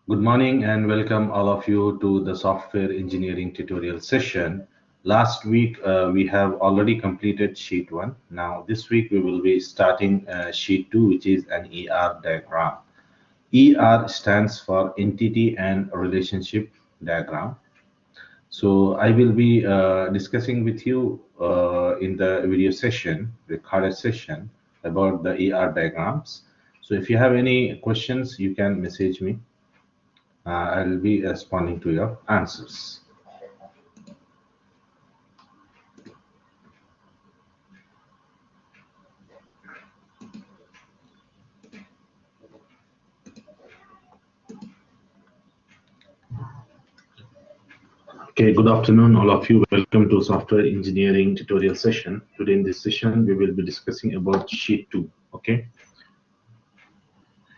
Good morning and welcome all of you to the software engineering tutorial session. Last week we have already completed sheet 1. Now this week we will be starting sheet 2, which is an ER diagram. ER stands for entity and relationship diagram. So I will be discussing with you in the video session, recorded session, about the ER diagrams. So if you have any questions, you can message me. I'll be responding to your answers. Okay, good afternoon, all of you. Welcome to software engineering tutorial session. Today in this session, we will be discussing about sheet 2. Okay,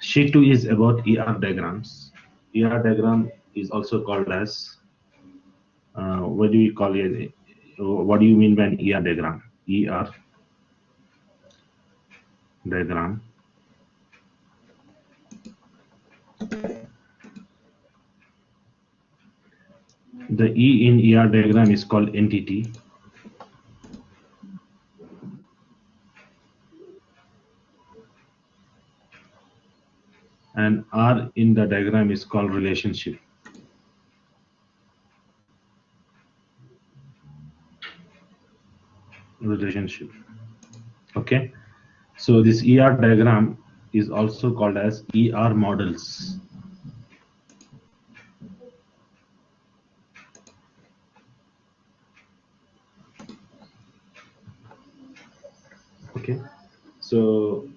sheet 2 is about ER diagrams. ER diagram is also called as what do you call it? What do you mean by an ER diagram? ER diagram. The E in ER diagram is called entity. And R in the diagram is called relationship. Okay, so this ER diagram is also called as ER models. Okay, so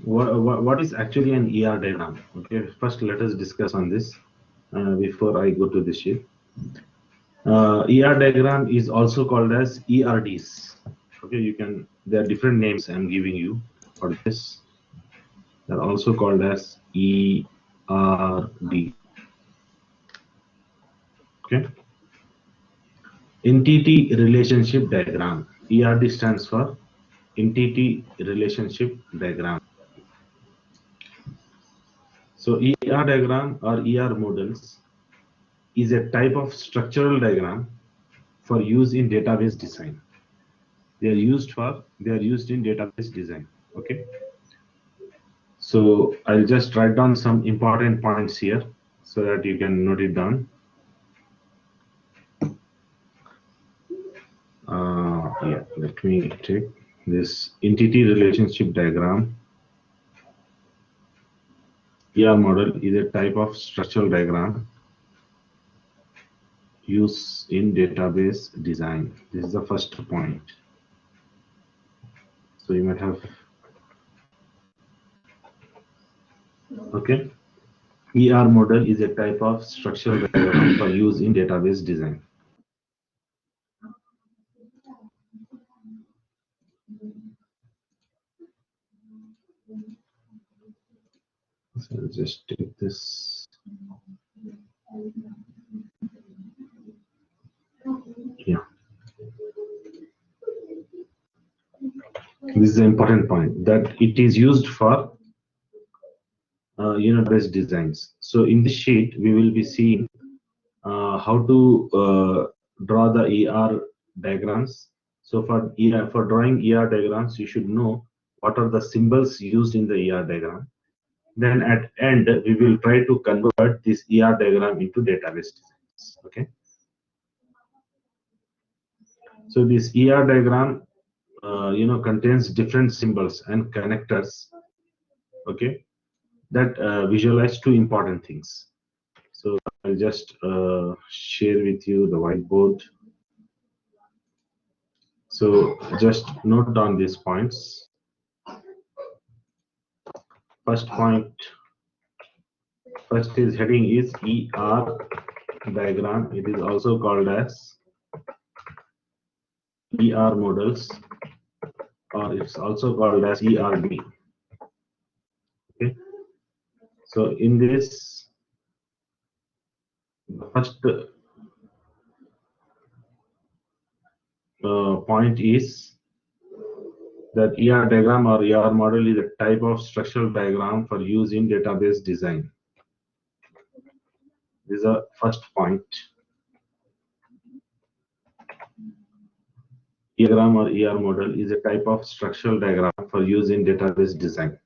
what is actually an ER diagram? Okay, first let us discuss on this before I go to the sheet. ER diagram is also called as ERDs. Okay, there are different names I'm giving you for this. They're also called as ERD. Okay, entity relationship diagram. ERD stands for entity relationship diagram. So ER diagram or ER models is a type of structural diagram for use in database design. They are used in database design. Okay, so I'll just write down some important points here so that you can note it down. Yeah, let me take this entity relationship diagram. ER model is a type of structural diagram used in database design. This is the first point. So you might have, okay. ER model is a type of structural diagram for use in database design. So I'll just take this. Yeah. This is an important point, that it is used for unit-based designs. So in this sheet, we will be seeing how to draw the ER diagrams. So for drawing ER diagrams, you should know what are the symbols used in the ER diagram. Then at end, we will try to convert this ER diagram into database designs. Okay. So this ER diagram, contains different symbols and connectors. Okay, that visualize two important things. So I'll just share with you the whiteboard. So just note down these points. First point, first is heading is ER diagram. It is also called as ER models, or it's also called as ERD. Okay. So in this, the first point is that ER diagram or ER model is a type of structural diagram for use in database design. This is the first point. Diagram or ER model is a type of structural diagram for use in database design.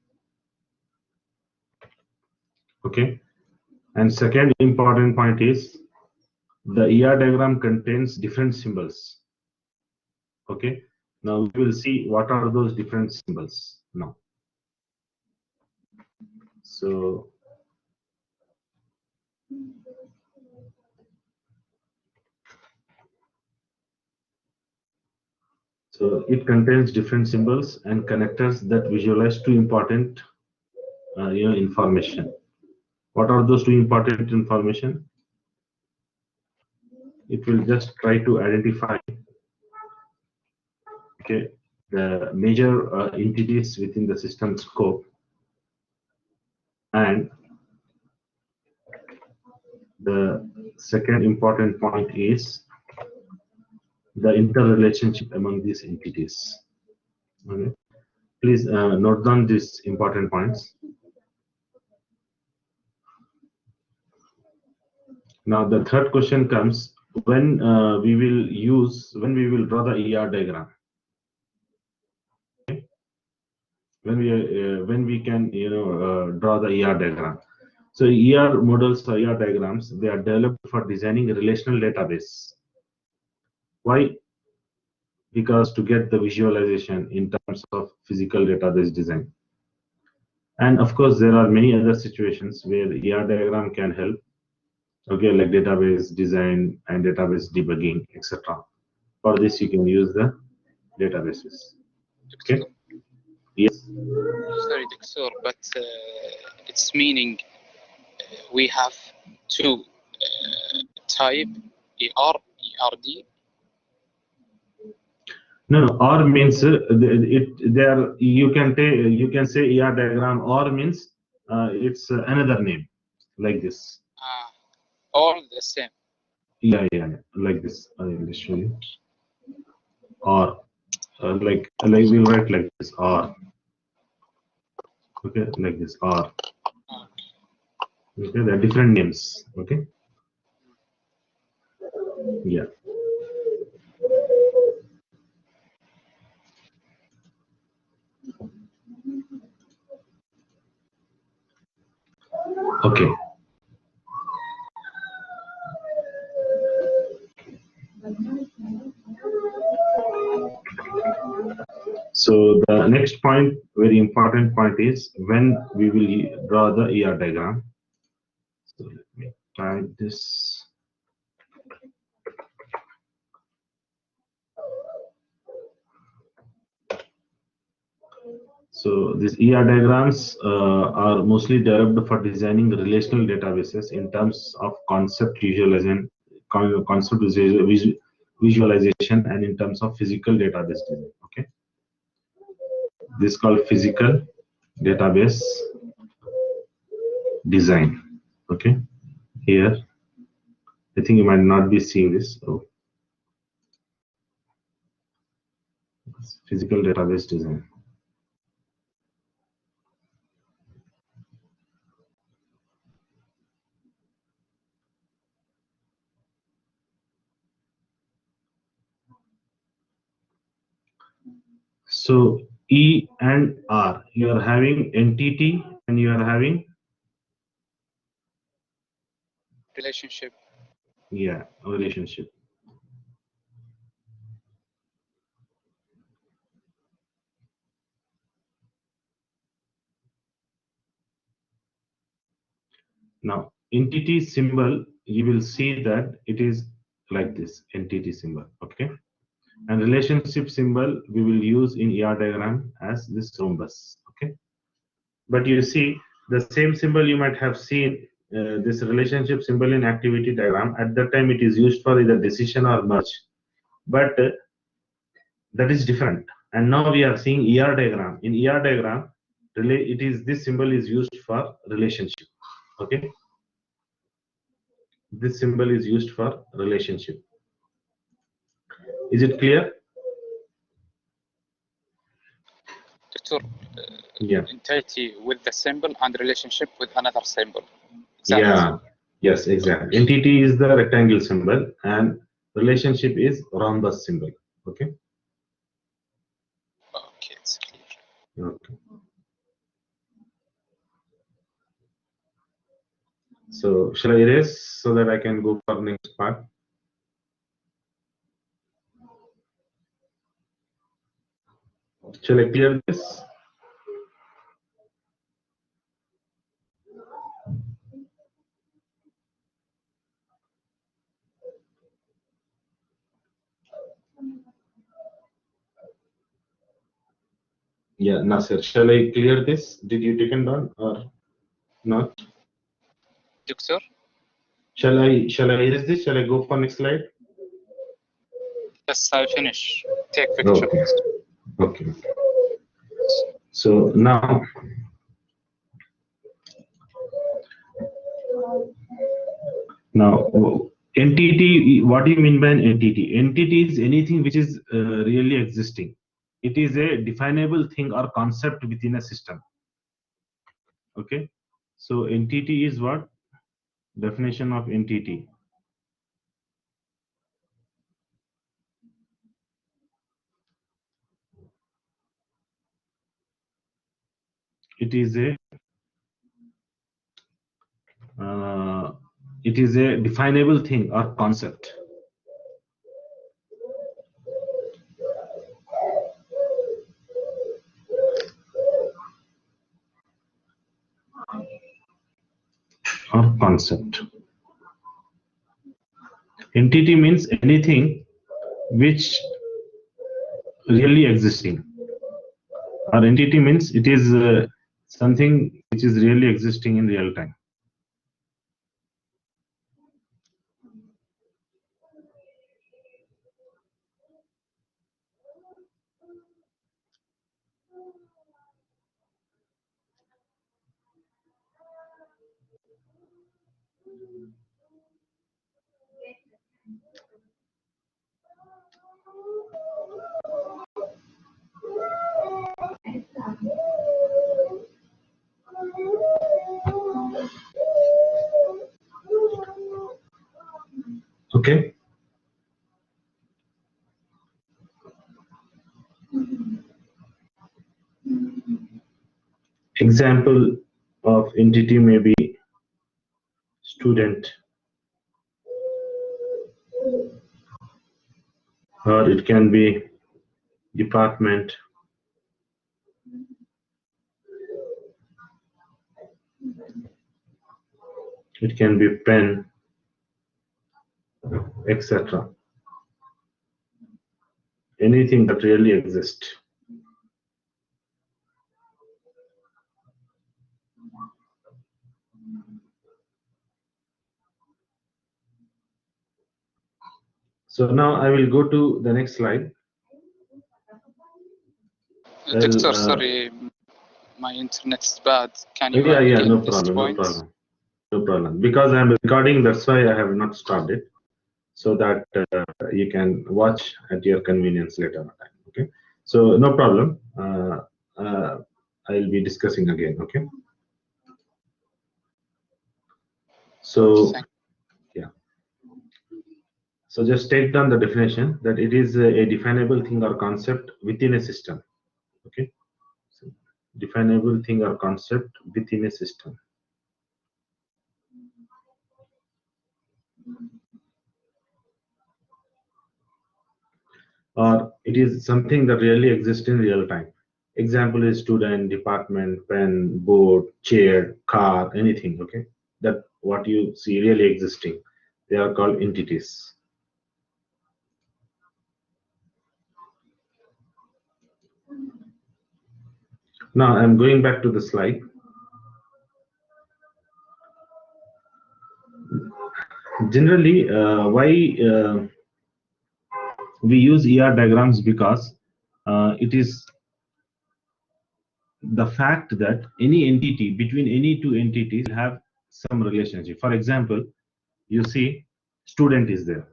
Okay. And second important point is the ER diagram contains different symbols. Okay. Now we will see what are those different symbols now. So it contains different symbols and connectors that visualize two important information. What are those two important information? It will just try to identify the major entities within the system scope, and the second important point is the interrelationship among these entities. Okay. Please note down these important points. Now the third question comes when we will draw the ER diagram. Okay. When we can draw the ER diagram. So ER models or ER diagrams, they are developed for designing a relational database. Why? Because to get the visualization in terms of physical database design. And of course, there are many other situations where ER diagram can help. Okay, like database design and database debugging, etc. For this, you can use the databases. Okay. Yes. Sorry, Doctor, but its meaning we have two type ER, ERD. No, or means there you can say ER diagram, or means it's another name like this. All the same. Yeah, like this. I will show you. Or like we'll write like this, or okay, like this, or okay, there are different names. Okay. Yeah. Okay. So the next point, very important point, is when we will draw the ER diagram. So let me type this. So these ER diagrams are mostly developed for designing relational databases in terms of concept visualization, and in terms of physical database design. Okay, this is called physical database design. Okay, here I think you might not be seeing this. So physical database design. So E and R, you are having entity and you are having Relationship. Yeah, relationship. Now, entity symbol, you will see that it is like this, entity symbol, okay? And relationship symbol, we will use in ER diagram as this rhombus, okay? But you see, the same symbol you might have seen, this relationship symbol in activity diagram. At that time, it is used for either decision or merge. But that is different. And now we are seeing ER diagram. In ER diagram, this symbol is used for relationship, okay? This symbol is used for relationship. Is it clear? Dr. Yeah. Entity with the symbol and relationship with another symbol. Exactly. Yeah. Yes, exactly. Entity is the rectangle symbol and relationship is rhombus symbol. Okay. Okay, it's clear. Okay. So shall I erase so that I can go for next part? Shall I clear this? Yeah, Nasir, shall I clear this? Did you take it down or not? Doctor? Shall I erase this? Shall I go for next slide? Yes, I finish. Take picture. Okay. Okay. So now entity, what do you mean by an entity? Entity is anything which is really existing. It is a definable thing or concept within a system. Okay. So entity is what? Definition of entity. It is a definable thing or concept. Or concept. Entity means anything which really existing. Or entity means it is something which is really existing in real time. Okay. Example of entity may be student, or it can be department, it can be pen, etc. Anything that really exists. So now I will go to the next slide. Doctor, sorry, my internet is bad. Can you Yeah, no this problem, point? no problem. Because I'm recording, that's why I have not stopped it, so that you can watch at your convenience later on. Okay, so no problem. I'll be discussing again. Okay. So yeah. So just take down the definition that it is a definable thing or concept within a system. Okay. So definable thing or concept within a system. Or it is something that really exists in real time. Example is student, department, pen, board, chair, car, anything. Okay, that what you see really existing. They are called entities. Now I'm going back to the slide. Generally, why we use ER diagrams? Because it is the fact that any entity between any two entities have some relationship. For example, you see student is there.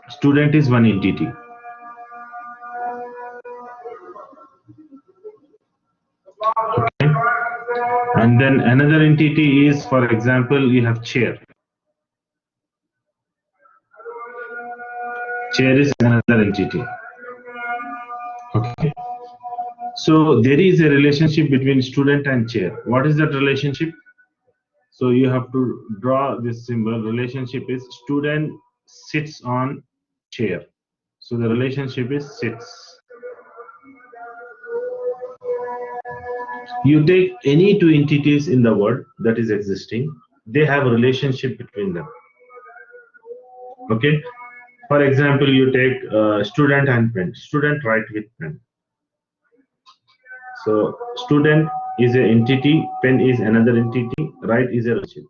Student is one entity. And then another entity is, for example, you have chair. Chair is another entity. Okay. So there is a relationship between student and chair. What is that relationship? So you have to draw this symbol. Relationship is student sits on chair. So the relationship is sits. You take any two entities in the world that is existing, they have a relationship between them. Okay. For example, you take student and pen. Student write with pen. So student is an entity, pen is another entity, write is a relationship.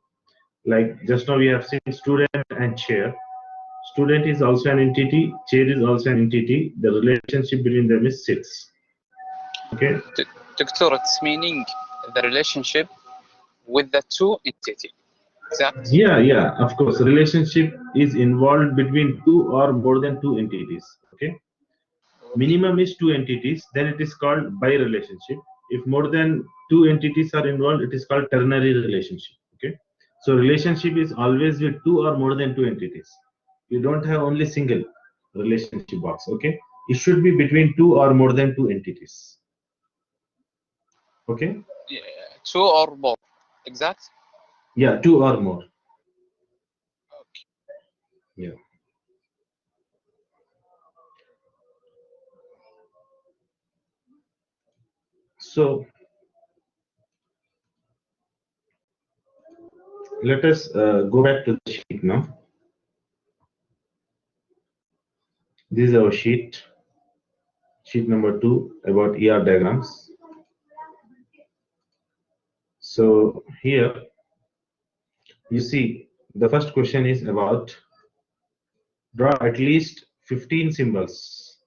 Like just now we have seen student and chair. Student is also an entity, chair is also an entity. The relationship between them is sits. Okay. Doctor, it's meaning the relationship with the two entity. Exact. Yeah, of course. Relationship is involved between two or more than two entities. Okay. Minimum is two entities, then it is called bi-relationship. If more than two entities are involved, it is called ternary relationship. Okay. So relationship is always with two or more than two entities. You don't have only single relationship box. Okay. It should be between two or more than two entities. Okay. Yeah, two or more. Exact. Yeah, two or more. Okay. Yeah. So let us go back to the sheet now. This is our sheet number 2 about ER diagrams. So here you see the first question is about draw at least 15 symbols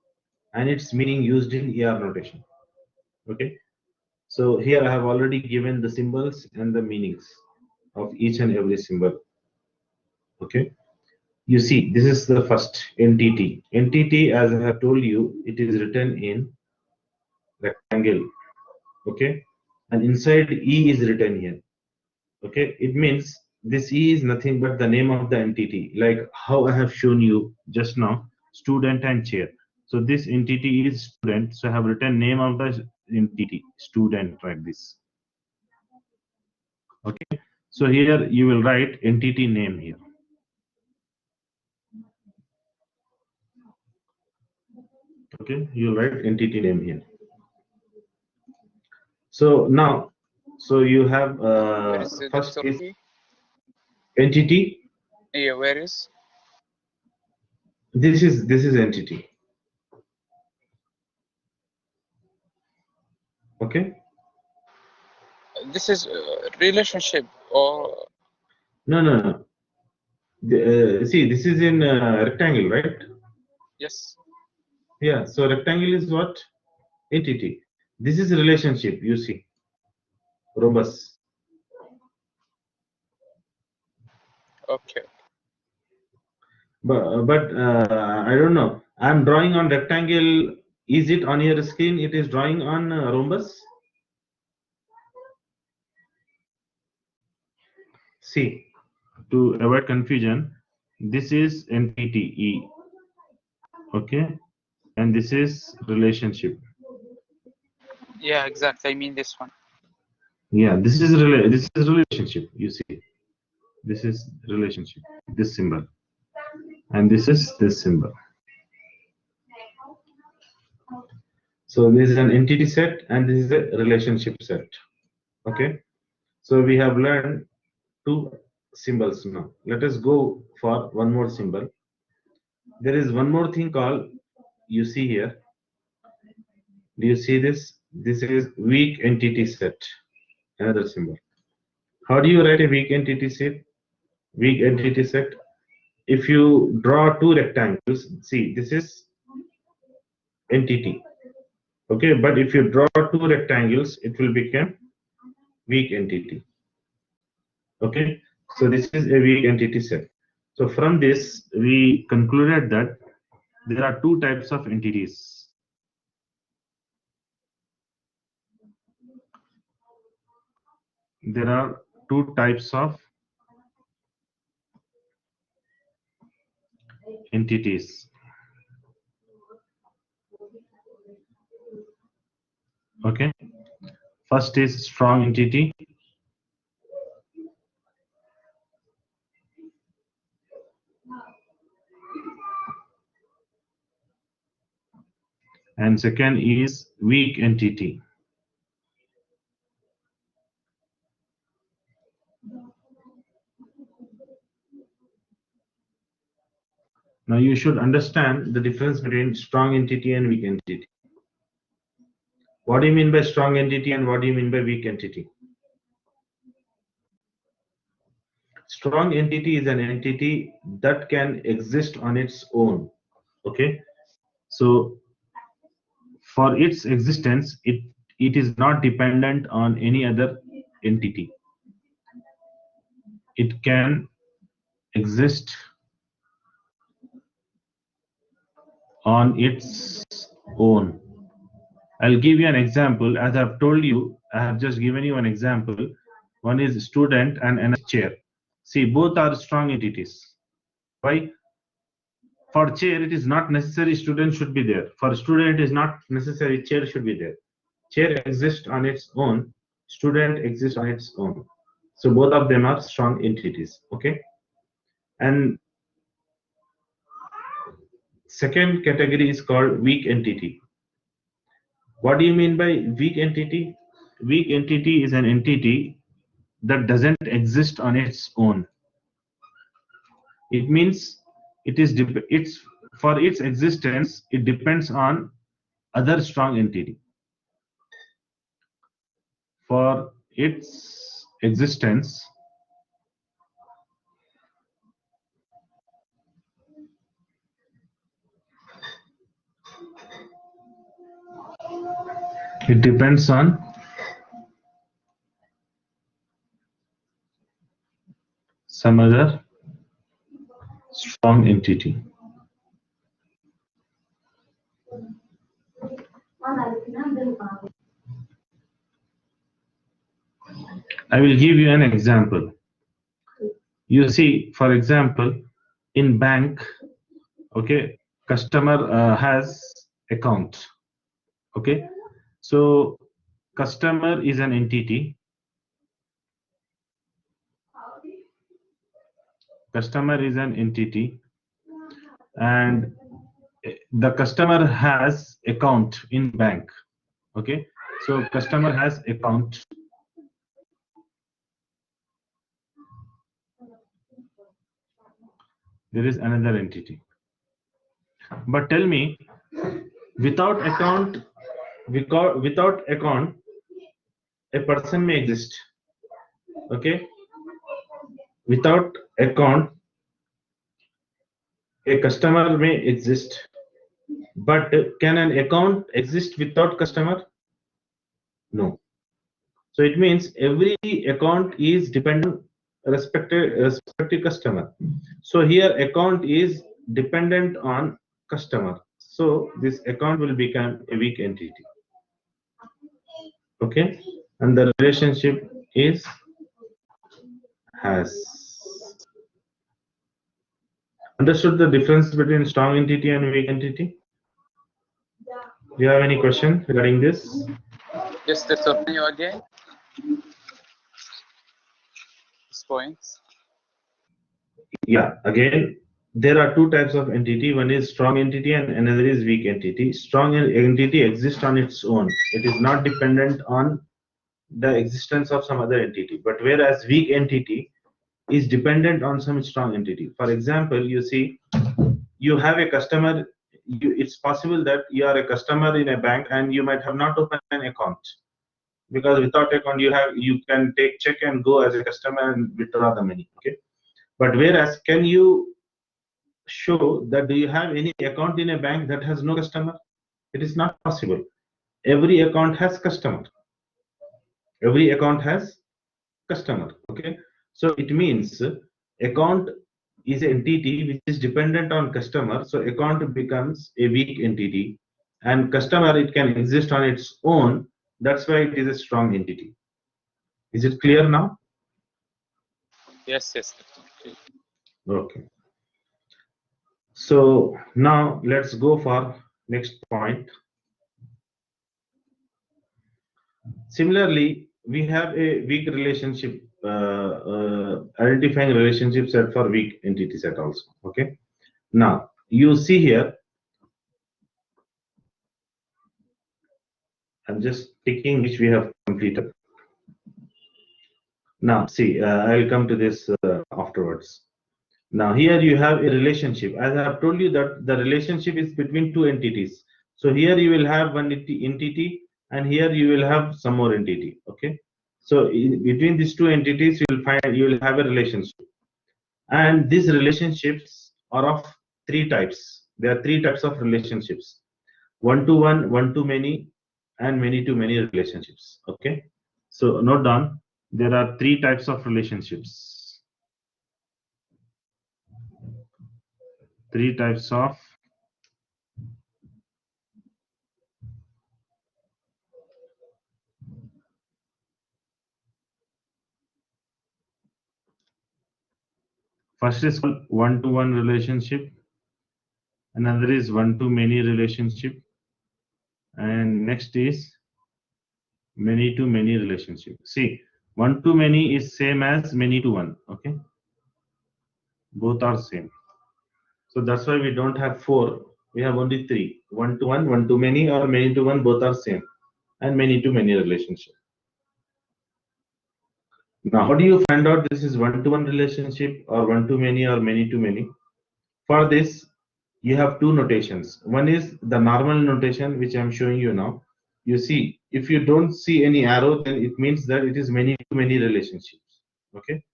and its meaning used in ER notation. Okay, so here I have already given the symbols and the meanings of each and every symbol. Okay, you see this is the first entity. Entity, as I have told you, it is written in rectangle. Okay, and inside E is written here. Okay, it means this E is nothing but the name of the entity, like how I have shown you just now, student and chair. So this entity is student, so I have written name of the entity, student, like this. Okay, so here you will write entity name here. Okay, you will write entity name here. So now, so you have Where is the first doctor is key? entity. Yeah, where is? This is entity. Okay. This is relationship or No. See, this is in rectangle, right? yes. Yeah. So rectangle is what? Entity. This is relationship. You see, rhombus. Okay. But I don't know. I'm drawing on rectangle. Is it on your screen? It is drawing on rhombus. See, to avoid confusion, this is entity E. Okay, and this is relationship. Yeah, exact. I mean this one. Yeah, this is relationship. You see, this is relationship. This symbol, and this is this symbol. So this is an entity set and this is a relationship set. Okay, so we have learned two symbols now. Let us go for one more symbol. There is one more thing called, you see here, do you see this? This is weak entity set, another symbol. How do you write a weak entity set? Weak entity set. If you draw two rectangles, see this is entity. Okay, but if you draw two rectangles, it will become weak entity. Okay, so this is a weak entity set. So from this, we concluded that there are two types of entities. there are two types of entities. Okay, first is strong entity. And second is weak entity. Now you should understand the difference between strong entity and weak entity. What do you mean by strong entity and what do you mean by weak entity? Strong entity is an entity that can exist on its own. Okay, so for its existence, it is not dependent on any other entity. It can exist on its own. I'll give you an example. As I've told you, I have just given you an example. One is student and another chair. See, both are strong entities. Why? For chair, it is not necessary student should be there. For student, it is not necessary chair should be there. Chair exists on its own. Student exists on its own. So both of them are strong entities. Okay. And second category is called weak entity. What do you mean by weak entity? Weak entity is an entity that doesn't exist on its own. It means it's for its existence, it depends on other strong entity. For its existence, it depends on some other strong entity. I will give you an example. You see, for example, in bank, okay, customer has account. Okay, so customer is an entity. Customer is an entity, and the customer has account in bank. Okay, so customer has account. There is another entity. But tell me, without account, a person may exist. Okay, without account, a customer may exist. But can an account exist without customer? No. So it means every account is dependent respective customer. So here account is dependent on customer. So this account will become a weak entity. Okay, and the relationship is has. Understood the difference between strong entity and weak entity? Do you have any question regarding this? Yes, Dr. Can you again? This point. Yeah, again, there are two types of entity. One is strong entity and another is weak entity. Strong entity exists on its own. It is not dependent on the existence of some other entity. But whereas weak entity is dependent on some strong entity. For example, you see, you have a customer. It's possible that you are a customer in a bank and you might have not opened an account, because without account you can take check and go as a customer and withdraw the money. Okay, but whereas can you show that do you have any account in a bank that has no customer? It is not possible. Every account has customer. Every account has customer. Okay, so it means account is an entity which is dependent on customer. So account becomes a weak entity, and customer, it can exist on its own. That's why it is a strong entity. Is it clear now? Yes, yes, Dr. Okay. So now let's go for next point. Similarly, we have a weak relationship, identifying relationship set for weak entity set also. Okay. Now you see here, I'm just ticking which we have completed. Now see, I'll come to this afterwards. Now here you have a relationship. As I have told you that the relationship is between two entities. So here you will have one entity and here you will have some more entity. Okay. So between these two entities you will have a relationship. And these relationships are of three types. There are three types of relationships: one-to-one, one-to-many, and many-to-many relationships. Okay. So note down, there are three types of relationships. Three types of first is called one-to-one relationship, another is one-to-many relationship, and next is many-to-many relationship. See, one-to-many is same as many-to-one. Okay, both are same. So that's why we don't have four, we have only three: one-to-one, one-to-many, or many-to-one. Both are same, and many-to-many relationship. Now, how do you find out this is one-to-one relationship or one-to-many or many-to-many? For this, you have two notations. One is the normal notation, which I'm showing you now. You see, if you don't see any arrow, then it means that it is many-to-many relationships. Okay,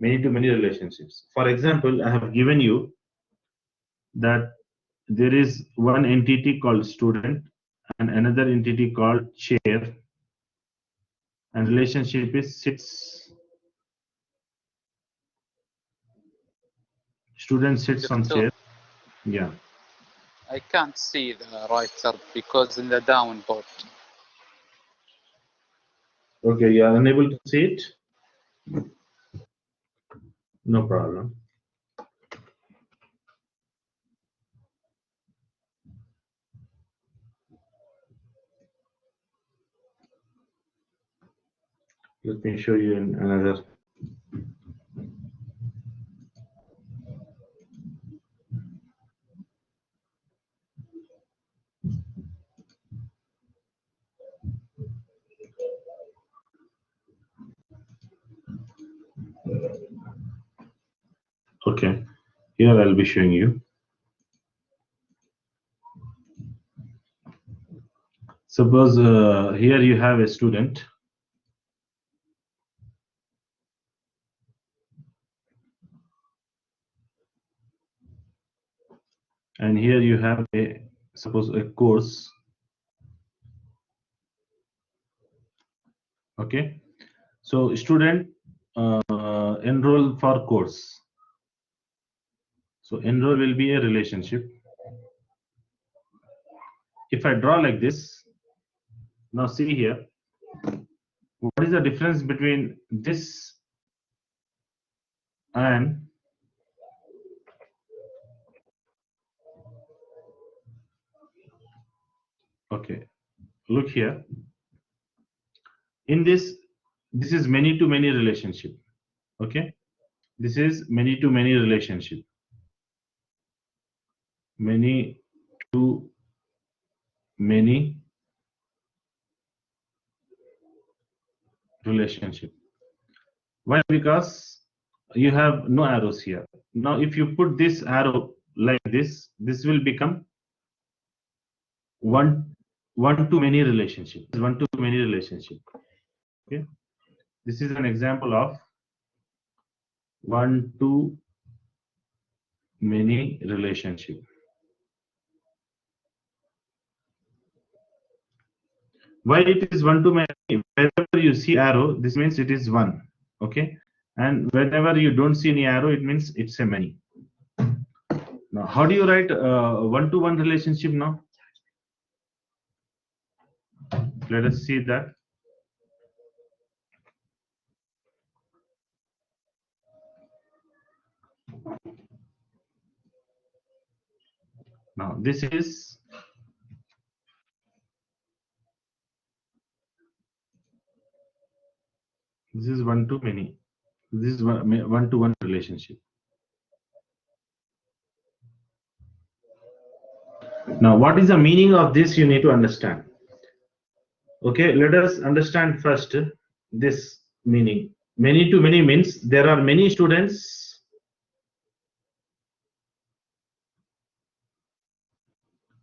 many-to-many relationships. For example, I have given you that there is one entity called student and another entity called chair, and relationship is sits. Student sits on Dr. chair. Yeah. I can't see the writer because in the down board. Okay, you are unable to see it. No problem. Let me show you in another. Okay, here I'll be showing you. Suppose here you have a student. And here you have suppose a course. Okay, so student enroll for course. So enroll will be a relationship. If I draw like this, now see here, what is the difference between this and okay, look here. In this is many to many relationship. Okay, this is many to many relationship. Many to many relationship. Why? Because you have no arrows here. Now if you put this arrow like this will become one to many relationship. One to many relationship. Okay, this is an example of one to many relationship. Why it is one to many? Wherever you see arrow, this means it is one. Okay, and whenever you don't see any arrow, it means it's a many. Now, how do you write one-to-one relationship now? Let us see that. Now this is one-to-many. This is one-to-one relationship. Now, what is the meaning of this? You need to understand. Okay, let us understand first this meaning. Many-to-many means there are many students.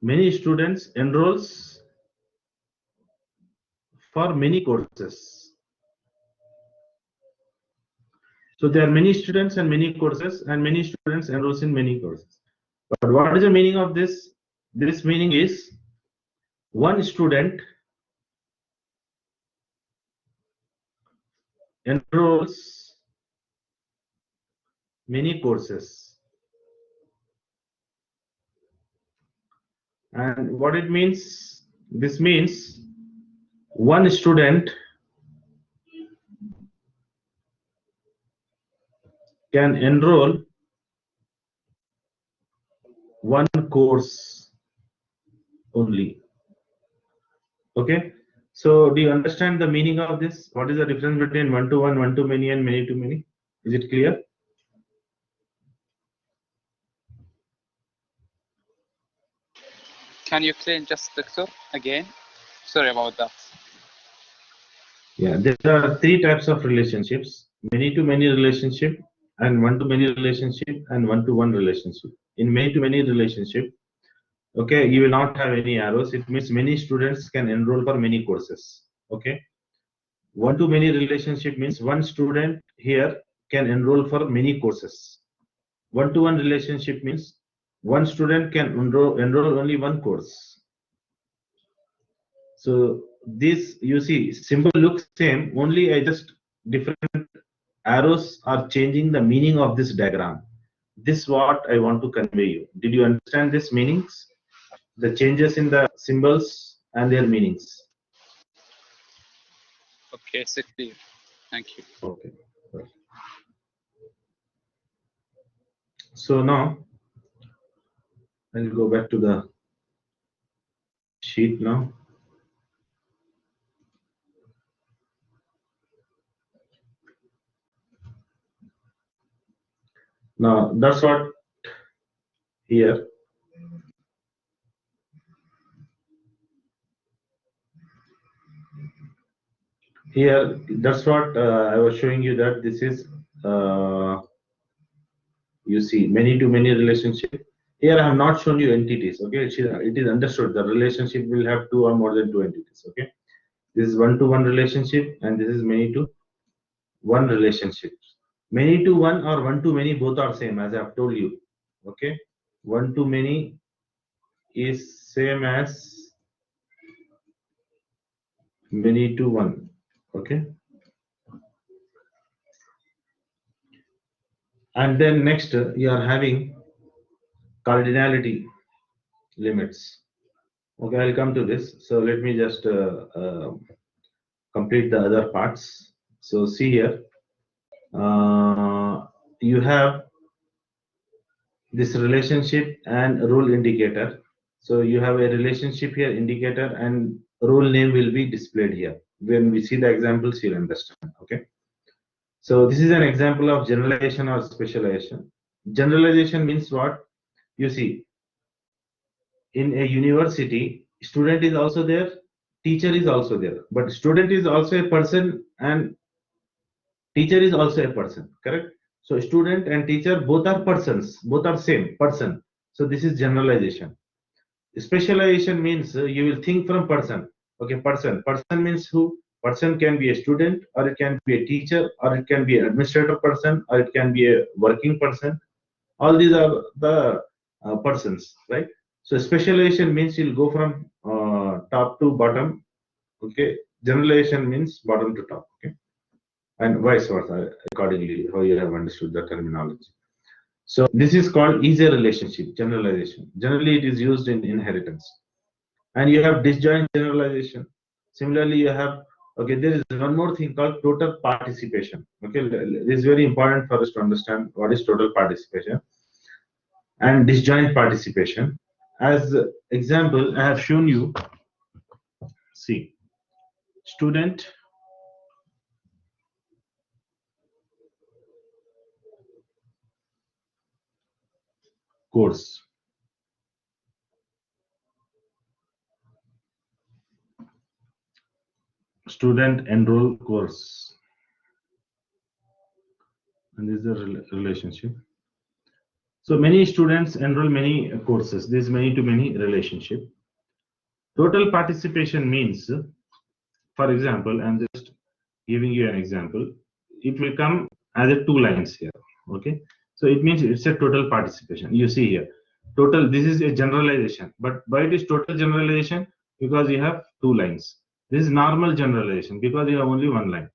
Many students enrolls for many courses. So there are many students and many courses, and many students enrolls in many courses. But what is the meaning of this? This meaning is one student enrolls many courses. And what it means? This means one student can enroll one course only. Okay, so do you understand the meaning of this? What is the difference between one-to-one, one-to-many, and many-to-many? Is it clear? Can you explain just, Doctor, again? Sorry about that. Yeah, there are three types of relationships: many-to-many relationship, and one-to-many relationship, and one-to-one relationship. In many-to-many relationship, okay, you will not have any arrows. It means many students can enroll for many courses. Okay, one-to-many relationship means one student here can enroll for many courses. One-to-one relationship means one student can enroll only one course. So this, you see, symbol looks same, only I just different arrows are changing the meaning of this diagram. This what I want to convey you. Did you understand these meanings? The changes in the symbols and their meanings. Okay, it's clear. Thank you. Okay. So now I'll go back to the sheet now. Now that's what here. Here, that's what I was showing you, that this is, you see, many-to-many relationship. Here I have not shown you entities. Okay, it is understood the relationship will have two or more than two entities. Okay, this is one-to-one relationship, and this is many-to-one relationship. Many-to-one or one-to-many both are same, as I have told you. Okay, one-to-many is same as many-to-one. Okay, and then next you are having cardinality limits. Okay, I'll come to this. So let me just complete the other parts. So see here, you have this relationship and role indicator. So you have a relationship here, indicator, and role name will be displayed here. When we see the examples, you'll understand. Okay, so this is an example of generalization or specialization. Generalization means what? You see, in a university, student is also there, teacher is also there, but student is also a person and teacher is also a person, correct? So student and teacher both are persons, both are same person. So this is generalization. Specialization means you will think from person. Okay, person means who? Person can be a student, or it can be a teacher, or it can be an administrator person, or it can be a working person. All these are the persons, right? So specialization means you'll go from top to bottom. Okay, generalization means bottom to top. Okay, and vice versa, accordingly how you have understood the terminology. So this is called easier relationship, generalization. Generally, it is used in inheritance. And you have disjoint generalization. Similarly, you have Okay, there is one more thing called total participation. Okay, this is very important for us to understand what is total participation and disjoint participation. As example, I have shown you, see, student course. Student enroll course. And this is the relationship. So many students enroll many courses. This is many to many relationship. Total participation means, for example, I'm just giving you an example. It will come as a 2 lines here. Okay. So it means it's a total participation. You see here, total, this is a generalization. But why it is total generalization? Because you have 2 lines. This is normal generalization because you have only 1 line.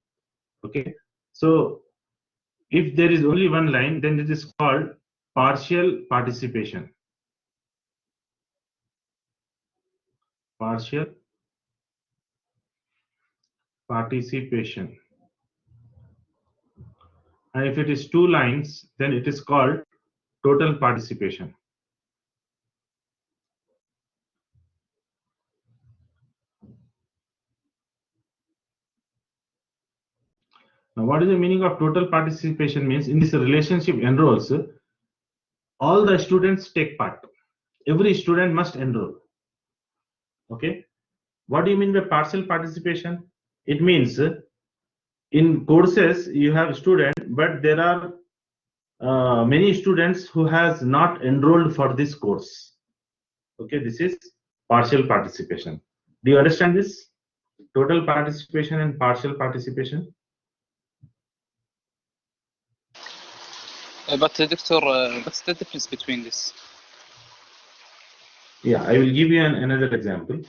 Okay. So if there is only 1 line, then it is called partial participation. Partial participation. And if it is 2 lines, then it is called total participation. Now, what is the meaning of total participation? Means in this relationship enrolls, all the students take part. Every student must enroll. Okay. What do you mean by partial participation? It means in courses you have students, but there are many students who has not enrolled for this course. Okay, this is partial participation. Do you understand this? Total participation and partial participation. But Doctor, what's the difference between this? Yeah, I will give you another example.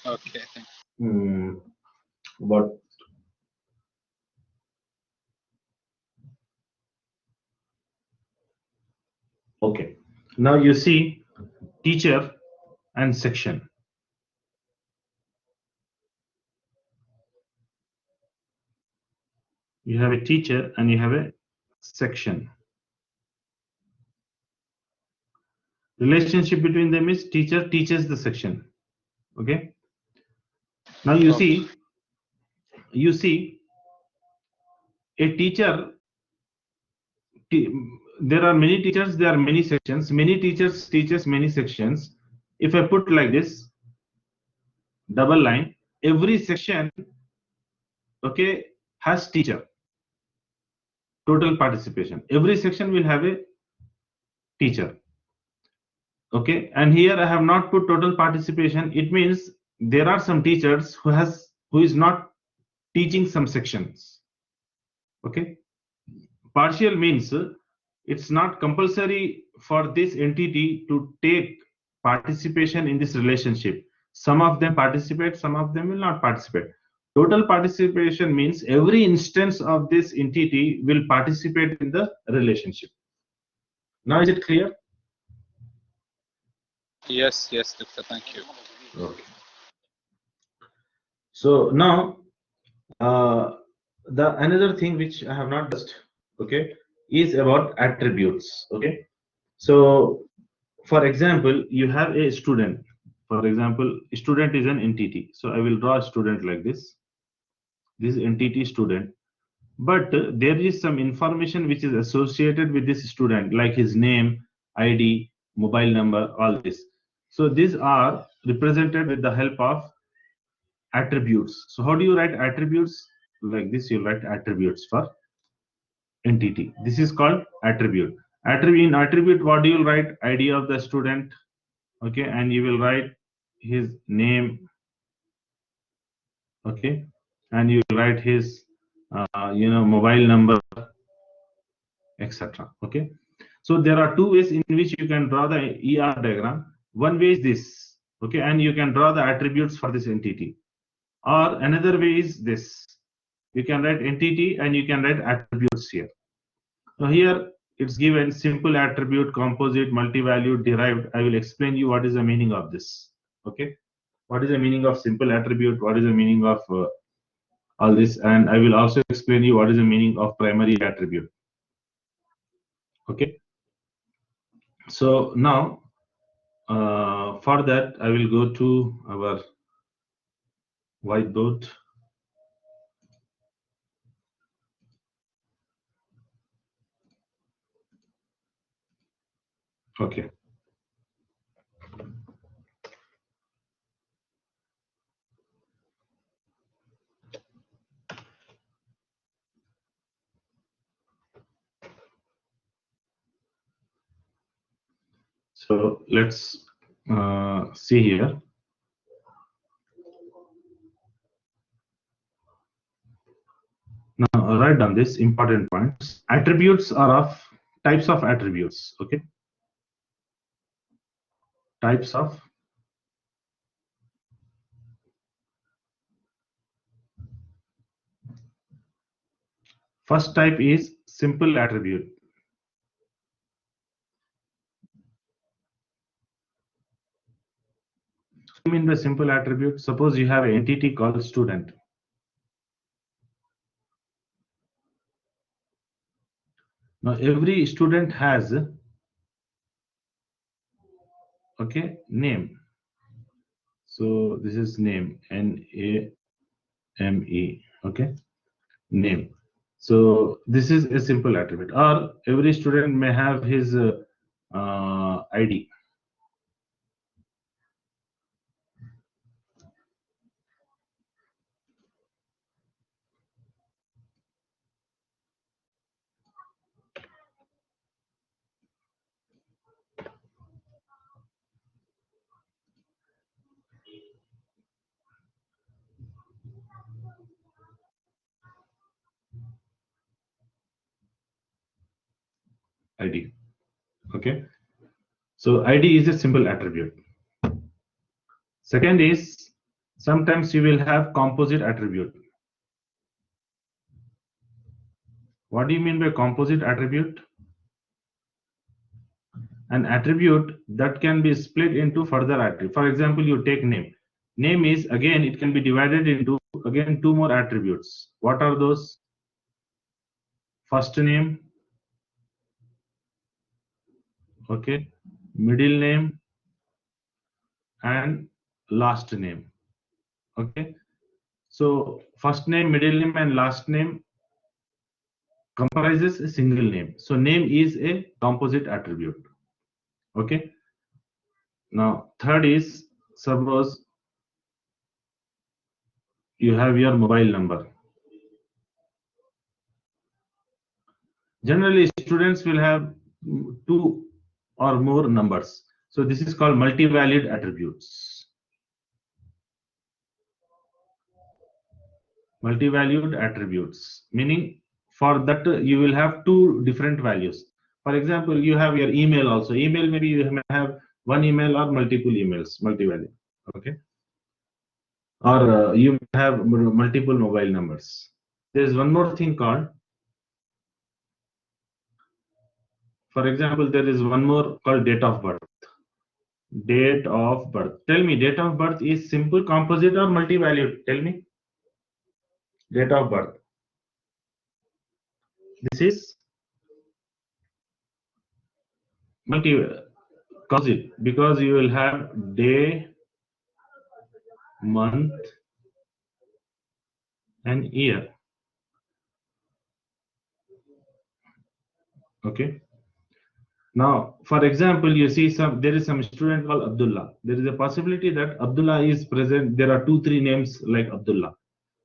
Okay, thank you. What? Okay. Now you see teacher and section. You have a teacher and you have a section. Relationship between them is teacher teaches the section. Okay. Now you see a teacher. There are many teachers. There are many sections. Many teachers teaches many sections. If I put like this, double line, every section, okay, has teacher. Total participation. Every section will have a teacher. Okay, and here I have not put total participation. It means there are some teachers who is not teaching some sections. Okay, partial means it's not compulsory for this entity to take participation in this relationship. Some of them participate, some of them will not participate. Total participation means every instance of this entity will participate in the relationship. Now is it clear? Yes, Doctor, thank you. Okay. So now the another thing which I have not discussed, okay, is about attributes. Okay, so for example, you have a student. For example, student is an entity. So I will draw a student like this. This entity student. But there is some information which is associated with this student, like his name, ID, mobile number, all this. So these are represented with the help of attributes. So how do you write attributes? Like this, you write attributes for entity. This is called attribute. In attribute, what do you write? ID of the student, okay, and you will write his name, okay, and you will write his mobile number, etc. Okay, so there are 2 ways in which you can draw the ER diagram. One way is this, okay, and you can draw the attributes for this entity, or another way is this. You can write entity and you can write attributes here. So here it's given simple attribute, composite, multi-valued, derived. I will explain you what is the meaning of this. Okay, what is the meaning of simple attribute? What is the meaning of all this, and I will also explain you what is the meaning of primary attribute. Okay, so now for that I will go to our whiteboard. Okay, so let's see here. Now write down this important points. Attributes are of types of attributes. Okay, types of first type is simple attribute. I mean by simple attribute, suppose you have an entity called student. Now every student has okay name. So this is name, N-A-M-E, okay, name. So this is a simple attribute. Or every student may have his ID. ID. Okay. So ID is a simple attribute. Second is sometimes you will have composite attribute. What do you mean by composite attribute? An attribute that can be split into further attribute. For example, you take name. Name is again, it can be divided into again two more attributes. What are those? First name, okay, middle name, and last name. Okay, so first name, middle name, and last name comprises a single name. So name is a composite attribute. Okay. Now third is suppose you have your mobile number. Generally, students will have two or more numbers. So this is called multi-valued attributes. Multi-valued attributes, meaning for that you will have two different values. For example, you have your email also. Email, maybe you may have one email or multiple emails, multi-value. Okay. Or you have multiple mobile numbers. There is one more thing called, for example, there is one more called date of birth. Date of birth. Tell me, date of birth is simple, composite, or multi-valued? Tell me. Date of birth. This is multi-composite because you will have day, month, and year. Okay. Now, for example, you see there is some student called Abdullah. There is a possibility that Abdullah is present. There are 2-3 names like Abdullah.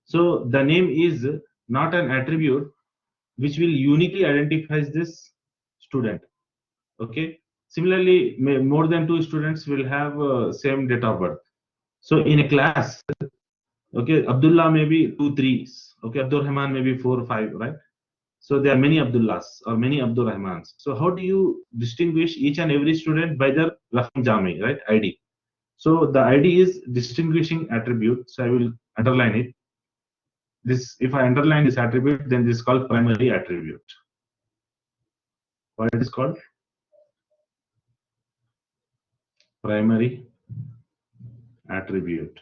So the name is not an attribute which will uniquely identify this student. Okay. Similarly, more than 2 students will have same date of birth. So in a class, okay, Abdullah may be 2-3. Okay, Abdul Rahman may be 4-5, right? So there are many Abdullahs or many Abdul Rahmans. So how do you distinguish each and every student by their Rahman Jami, right? ID. So the ID is distinguishing attribute. So I will underline it. This, if I underline this attribute, then this is called primary attribute. What it is called? Primary attribute.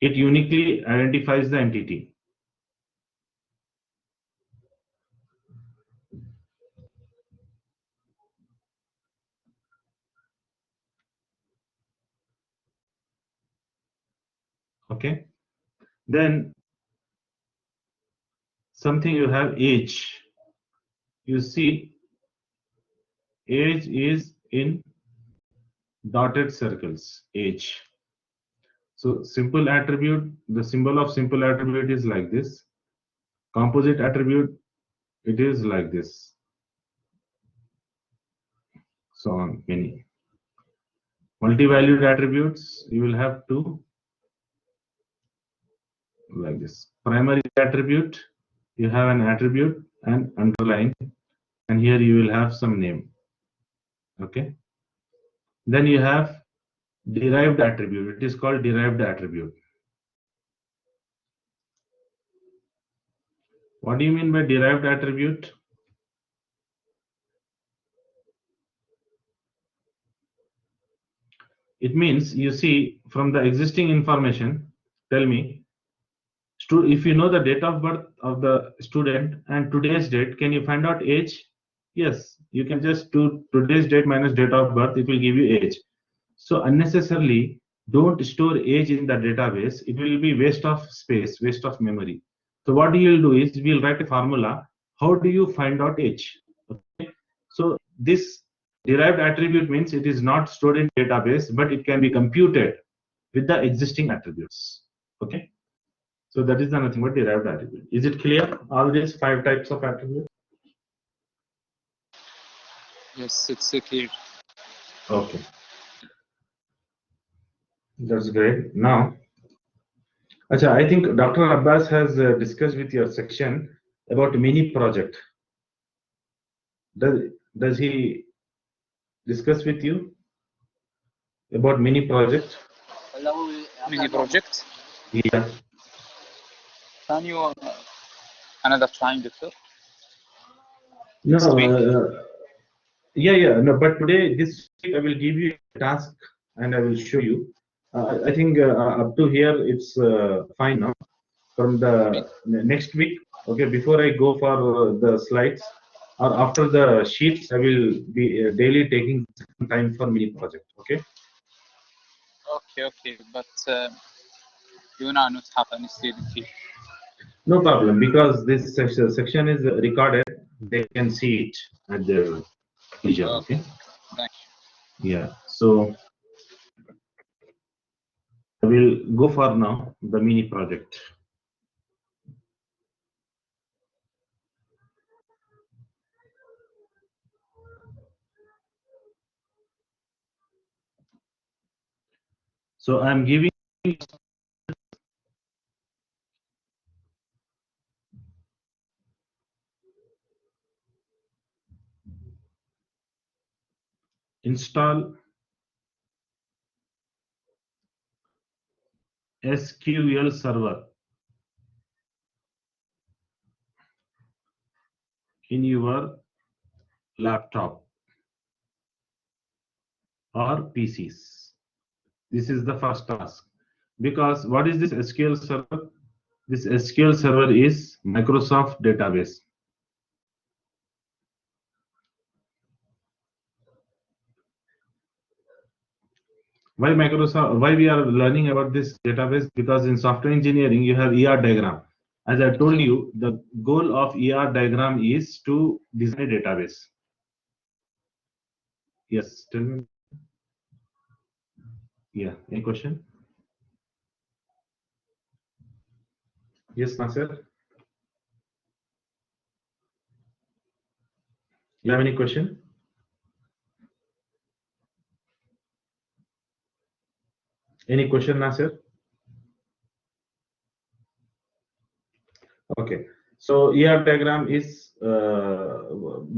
It uniquely identifies the entity. Okay. Then something you have age. You see age is in dotted circles, age. So simple attribute, the symbol of simple attribute is like this. Composite attribute, it is like this. So on, many. Multi-valued attributes, you will have two, like this. Primary attribute, you have an attribute and underline, and here you will have some name. Okay. Then you have derived attribute. It is called derived attribute. What do you mean by derived attribute? It means, you see, from the existing information, tell me, if you know the date of birth of the student and today's date, can you find out age? Yes, you can just do today's date minus date of birth, it will give you age. So unnecessarily, don't store age in the database. It will be waste of space, waste of memory. So what you'll do is, we'll write a formula. How do you find out age? Okay. So this derived attribute means it is not stored in database, but it can be computed with the existing attributes. Okay. So that is the nothing but derived attribute. Is it clear? All these 5 types of attributes? Yes, it's clear. Okay. That's great. Now, Acha, I think Dr. Abbas has discussed with your section about mini project. Does he discuss with you about mini project? Mini project. Yeah. Can you another time, Doctor? No. Next week? Yeah. No, but today, this week, I will give you a task and I will show you. I think up to here it's fine now. From the next week, okay, before I go for the slides or after the sheets, I will be daily taking some time for mini project. Okay. Okay, but you now not have any student here. No problem, because this section is recorded. They can see it at their leisure. Okay. Thank you. Yeah. So I will go for now the mini project. So I'm giving install SQL Server in your laptop or PCs. This is the first task. Because what is this SQL Server? This SQL Server is Microsoft database. Why Microsoft? Why we are learning about this database? Because in software engineering you have ER diagram. As I told you, the goal of ER diagram is to design a database. Yes, tell me. Yeah, any question? Yes, Nasir. You have any question? Any question, Nasir? Okay. So ER diagram is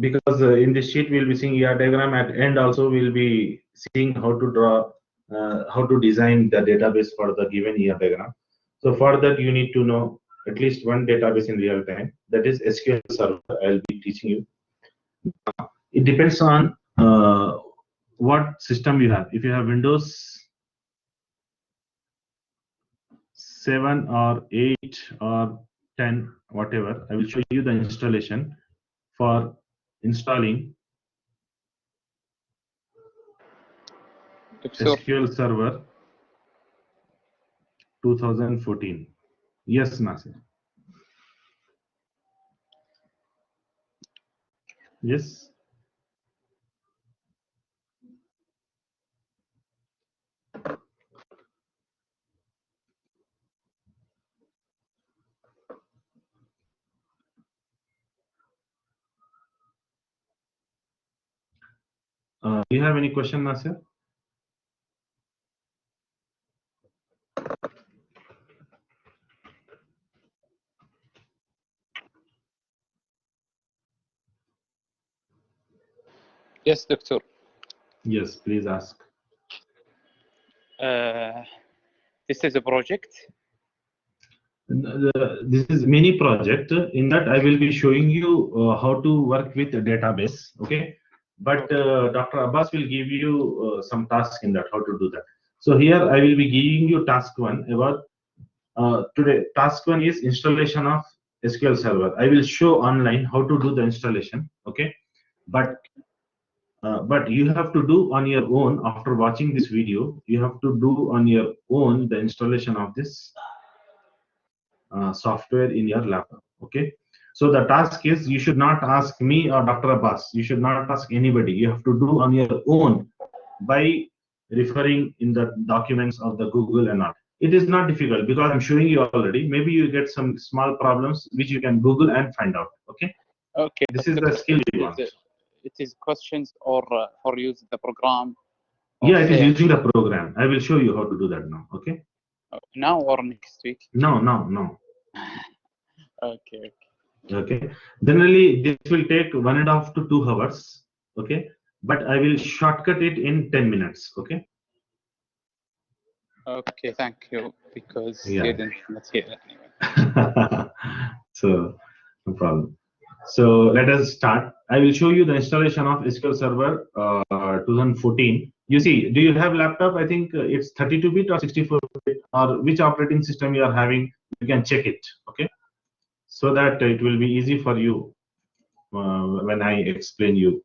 because in this sheet we'll be seeing ER diagram. At end also we'll be seeing how to draw, how to design the database for the given ER diagram. So for that you need to know at least one database in real time. That is SQL Server. I'll be teaching you. It depends on what system you have. If you have Windows 7 or 8 or 10, whatever, I will show you the installation for installing Doctor. SQL Server 2014. Yes, Nasir. Yes. Do you have any question, Nasir? Yes, Doctor. Yes, please ask. This is a project. This is mini project. In that, I will be showing you how to work with a database. Okay, but Dr. Abbas will give you some task in that, how to do that. So here I will be giving you task one about today. Task one is installation of SQL Server. I will show online how to do the installation. Okay, but you have to do on your own after watching this video. You have to do on your own the installation of this software in your laptop. Okay, so the task is, you should not ask me or Dr. Abbas. You should not ask anybody. You have to do on your own by referring in the documents of the Google and all. It is not difficult because I'm showing you already. Maybe you get some small problems which you can Google and find out. Okay. Okay. This is the skill we want. It is questions or use the program. Yeah, it is using the program. I will show you how to do that now. Okay. Now or next week? No. Okay. Okay. Generally, this will take 1.5 to 2 hours. Okay. But I will shortcut it in 10 minutes. Okay. Okay. Thank you. Because Yeah. you didn't hear anyway. So no problem. So let us start. I will show you the installation of SQL Server 2014. You see, do you have laptop? I think it's 32-bit or 64-bit, or which operating system you are having. You can check it. Okay. So that it will be easy for you when I explain you.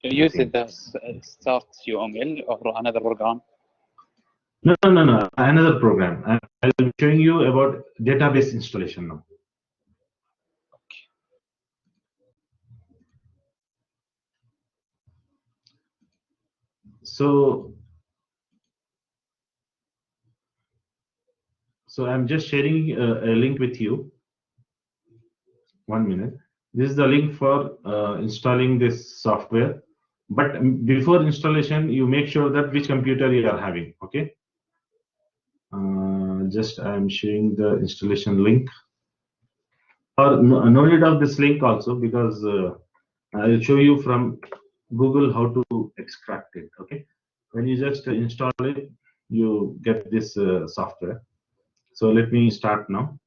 Use the Start UML or another program? No. Another program. I'll be showing you about database installation now. Okay. So I'm just sharing a link with you. 1 minute. This is the link for installing this software. But before installation, you make sure that which computer you are having. Okay. Just I'm sharing the installation link. Or no need of this link also, because I'll show you from Google how to extract it. Okay. When you just install it, you get this software. So let me start now.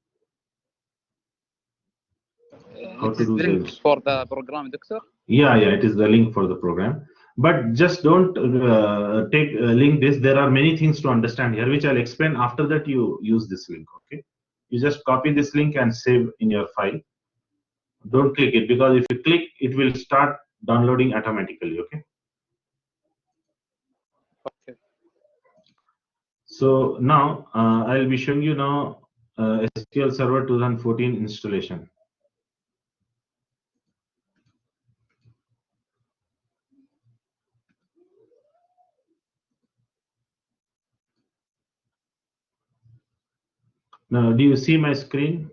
It is the link for the program, Doctor? Yeah, it is the link for the program. But just don't take link this. There are many things to understand here, which I'll explain after that. You use this link. Okay. You just copy this link and save in your file. Don't click it, because if you click, it will start downloading automatically. Okay. Okay. So now I'll be showing you now SQL Server 2014 installation. Now, do you see my screen?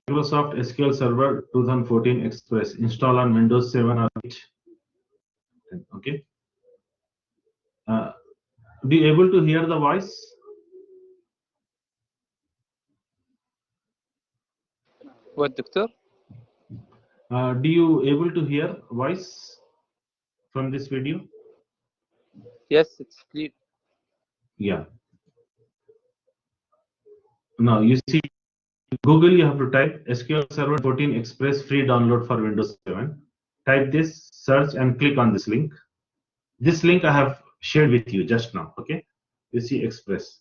Microsoft SQL Server 2014 Express, install on Windows 7 or 8. Okay. Do you able to hear the voice? What, Doctor? Do you able to hear voice from this video? Yes, it's clear. Yeah. Now you see, Google, you have to type SQL Server 14 Express free download for Windows 7. Type this, search, and click on this link. This link I have shared with you just now. Okay. You see Express.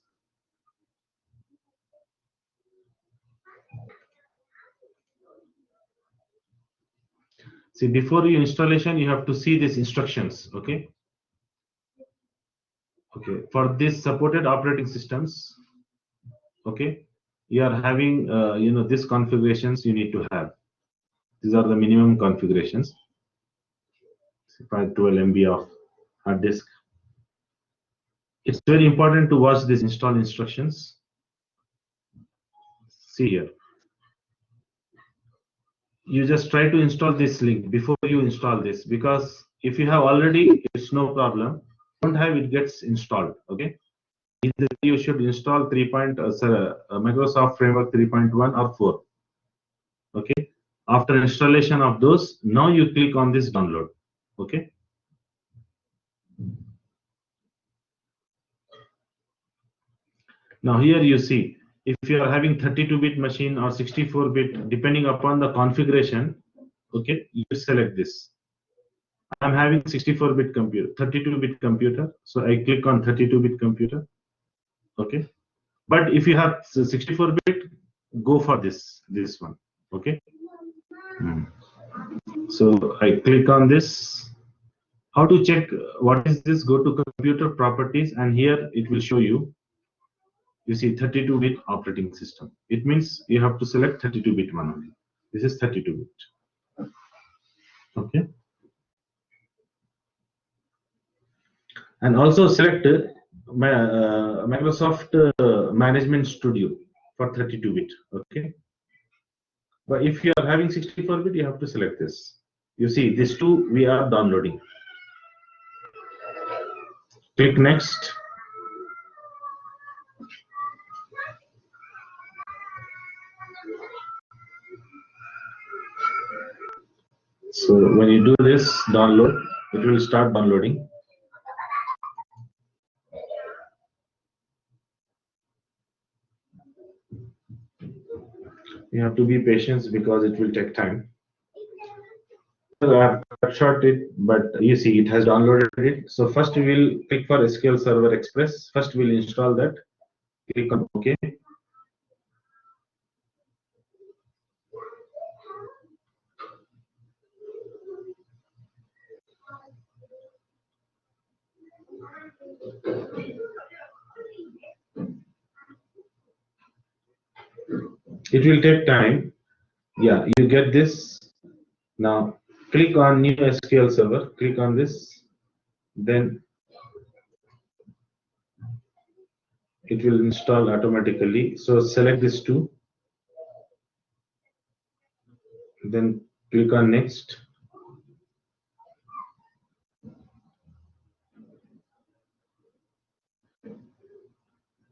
See, before your installation, you have to see these instructions. Okay. Okay, for this supported operating systems, okay, you are having this configurations you need to have. These are the minimum configurations. 512 MB of hard disk. It's very important to watch these install instructions. See here. You just try to install this link before you install this, because if you have already, it's no problem. Don't have, it gets installed. Okay. Either you should install Microsoft Framework 3.1 or 4. Okay. After installation of those, now you click on this download. Okay. Now here you see, if you are having 32-bit machine or 64-bit, depending upon the configuration, okay, you select this. I'm having 64-bit computer, 32-bit computer, so I click on 32-bit computer. Okay, but if you have 64-bit, go for this one. Okay. So I click on this. How to check what is this? Go to computer properties, and here it will show you. You see 32-bit operating system. It means you have to select 32-bit one only. This is 32-bit. Okay. And also select Microsoft Management Studio for 32-bit. Okay. But if you are having 64-bit, you have to select this. You see, these two we are downloading. Click next. So when you do this download, it will start downloading. You have to be patient because it will take time. I have cut short it, but you see it has downloaded it. So first we will click for SQL Server Express. First we'll install that. Click on OK. It will take time. Yeah, you get this. Now click on New SQL Server. Click on this. Then it will install automatically. So select this two. Then click on Next.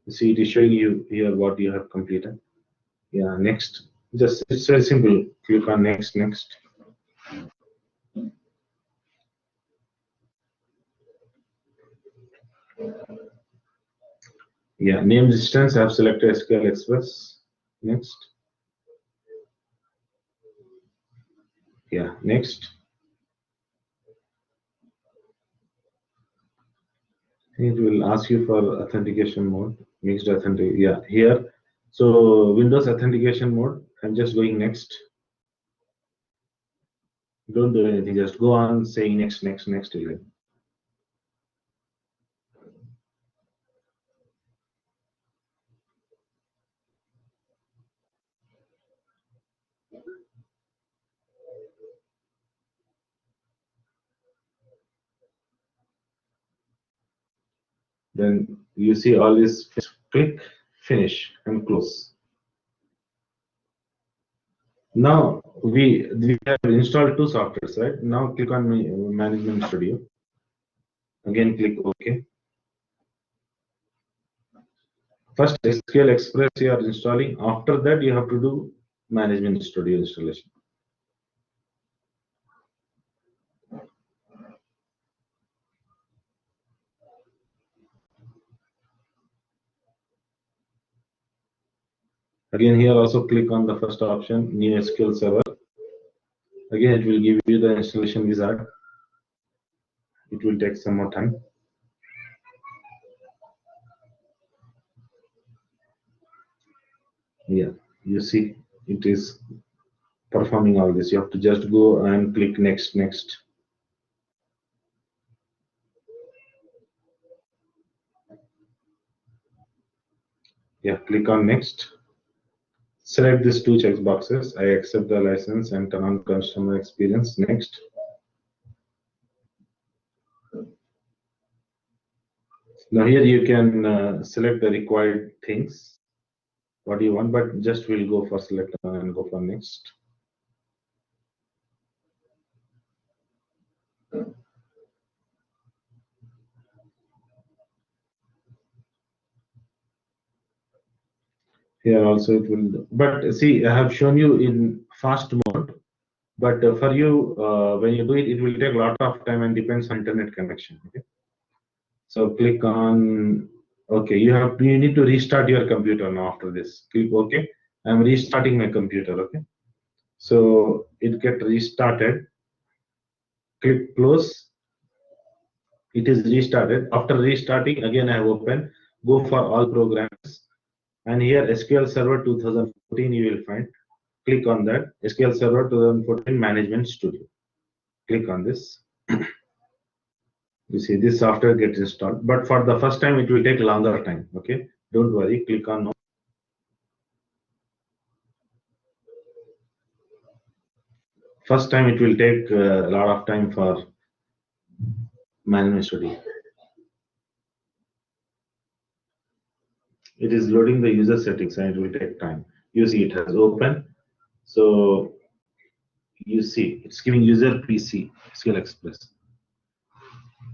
See, it is showing you here what you have completed. Yeah, next. Just it's very simple. Click on Next. Yeah, name distance. I have selected SQL Express. Next. Yeah, next. It will ask you for authentication mode, mixed authentic. Yeah, here. So Windows authentication mode. I'm just going next. Don't do anything. Just go on saying next. Again. Then you see all this. Click finish and close. Now we have installed two softwares, right? Now click on Management Studio. Again, click OK. First SQL Express you are installing. After that, you have to do Management Studio installation. Again, here also click on the first option, New SQL Server. Again, it will give you the installation wizard. It will take some more time. Yeah, you see, it is performing all this. You have to just go and click next. Yeah, click on next. Select these two check boxes. I accept the license and turn on customer experience. Next. Now here you can select the required things. What do you want? But just we'll go for select and go for next. Here also it will. But see, I have shown you in fast mode. But for you, when you do it, it will take a lot of time and depends on internet connection. Okay. So click on. Okay, you need to restart your computer now after this. Click OK. I'm restarting my computer. Okay. So it get restarted. Click close. It is restarted. After restarting, again I have opened. Go for all programs, and here SQL Server 2014 you will find. Click on that. SQL Server 2014 Management Studio. Click on this. You see this software gets installed, but for the first time it will take longer time. Okay, don't worry. Click on no. First time it will take a lot of time for Management Studio. It is loading the user settings and it will take time. You see it has opened. So you see it's giving user PC SQL Express.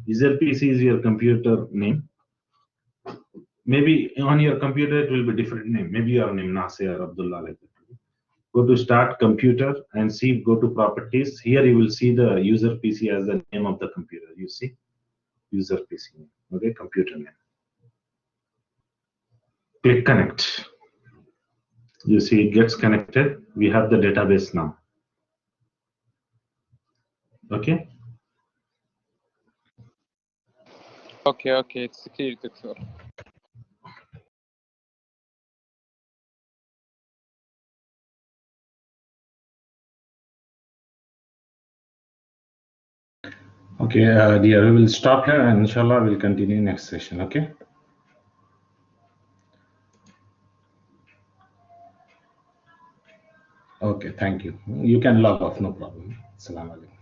User PC is your computer name. Maybe on your computer it will be different name. Maybe your name Nasir Abdullah like that. Go to start computer and see, go to properties. Here you will see the user PC as the name of the computer. You see user PC name. Okay, computer name. Click connect. You see it gets connected. We have the database now. Okay. Okay, it's clear, Doctor. Okay, dear, we will stop here and inshallah we'll continue next session. Okay. Okay, thank you. You can log off, no problem. Assalamu alaikum.